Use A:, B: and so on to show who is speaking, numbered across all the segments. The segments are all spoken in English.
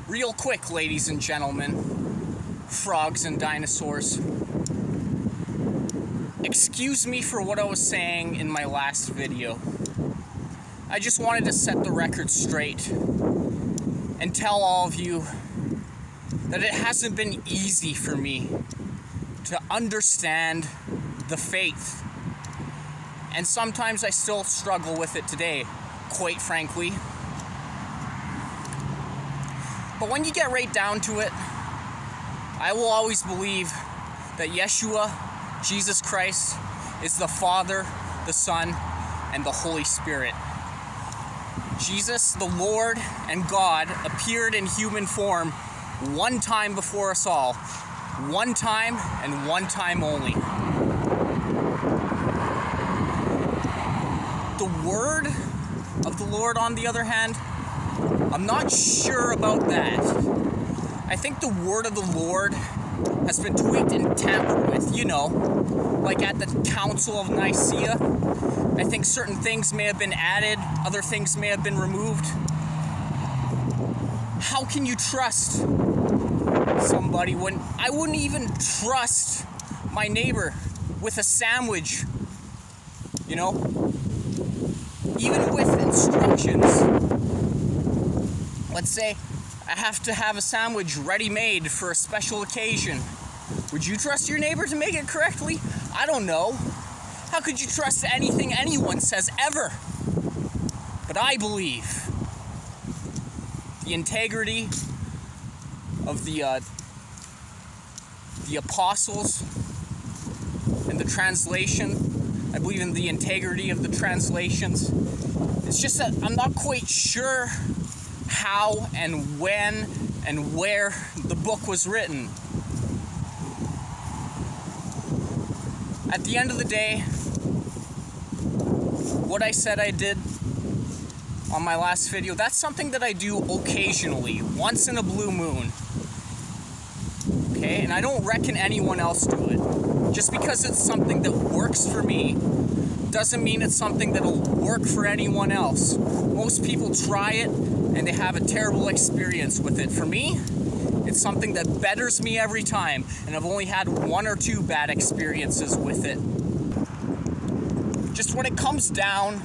A: Real quick, ladies and gentlemen, frogs and dinosaurs. Excuse me for what I was saying in my last video. I just wanted to set the record straight and tell all of you that it hasn't been easy for me to understand the faith. And sometimes I still struggle with it today, quite frankly. But when you get right down to it, I will always believe that Yeshua, Jesus Christ, is the Father, the Son, and the Holy Spirit. Jesus, the Lord and God, appeared in human form one time before us all. One time and one time only. The word of the Lord, on the other hand, I'm not sure about that. I think the word of the Lord has been tweaked and tampered with, like at the Council of Nicaea. I think certain things may have been added, other things may have been removed. How can you trust somebody when I wouldn't even trust my neighbor with a sandwich, even with instructions? Let's say I have to have a sandwich ready-made for a special occasion. Would you trust your neighbor to make it correctly? I don't know. How could you trust anything anyone says ever? But I believe the integrity of the apostles and the translation. I believe in the integrity of the translations. It's just that I'm not quite sure how and when and where the book was written. At the end of the day, what I said I did on my last video, that's something that I do occasionally, once in a blue moon. Okay, and I don't reckon anyone else do it. Just because it's something that works for me doesn't mean it's something that'll work for anyone else. Most people try it and they have a terrible experience with it. For me, it's something that betters me every time, and I've only had one or two bad experiences with it. Just when it comes down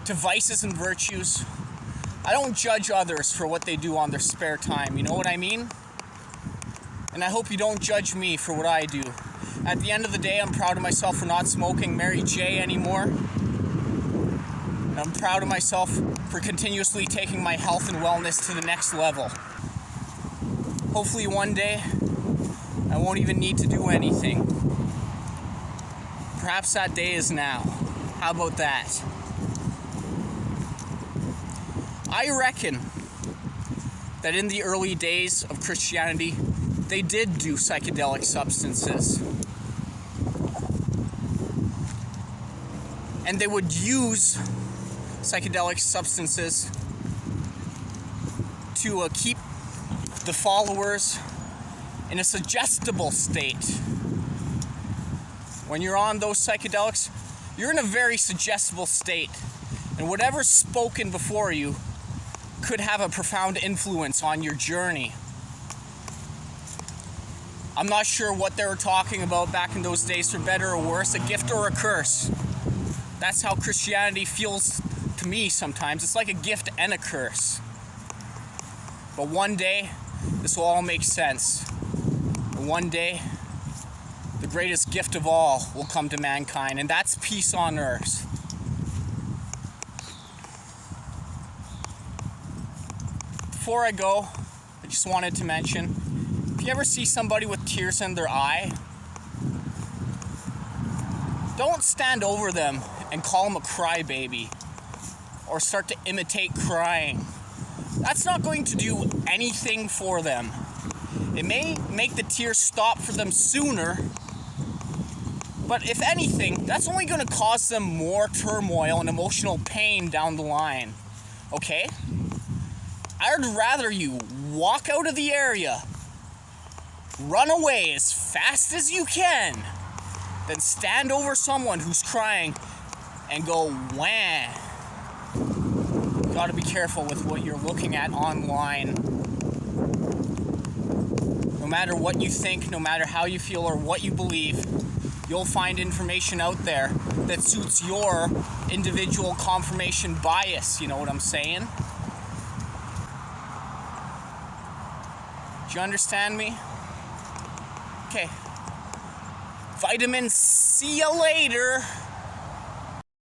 A: to vices and virtues, I don't judge others for what they do on their spare time, you know what I mean? And I hope you don't judge me for what I do. At the end of the day, I'm proud of myself for not smoking Mary J anymore. And I'm proud of myself for continuously taking my health and wellness to the next level. Hopefully one day, I won't even need to do anything. Perhaps that day is now. How about that? I reckon that in the early days of Christianity, they did do psychedelic substances. And they would use psychedelic substances to keep the followers in a suggestible state. When you're on those psychedelics, you're in a very suggestible state, and whatever's spoken before you could have a profound influence on your journey. I'm not sure what they were talking about back in those days, for better or worse, a gift or a curse. That's how Christianity feels to me sometimes. It's like a gift and a curse. But one day, this will all make sense. And one day, the greatest gift of all will come to mankind, and that's peace on earth. Before I go, I just wanted to mention, if you ever see somebody with tears in their eye, don't stand over them and call them a crybaby or start to imitate crying. That's not going to do anything for them. It may make the tears stop for them sooner, but if anything, that's only going to cause them more turmoil and emotional pain down the line. Okay? I'd rather you walk out of the area, run away as fast as you can, than stand over someone who's crying and go, wah. You gotta be careful with what you're looking at online. No matter what you think, no matter how you feel or what you believe, you'll find information out there that suits your individual confirmation bias. You know what I'm saying? Do you understand me? Okay. Vitamins, see you later.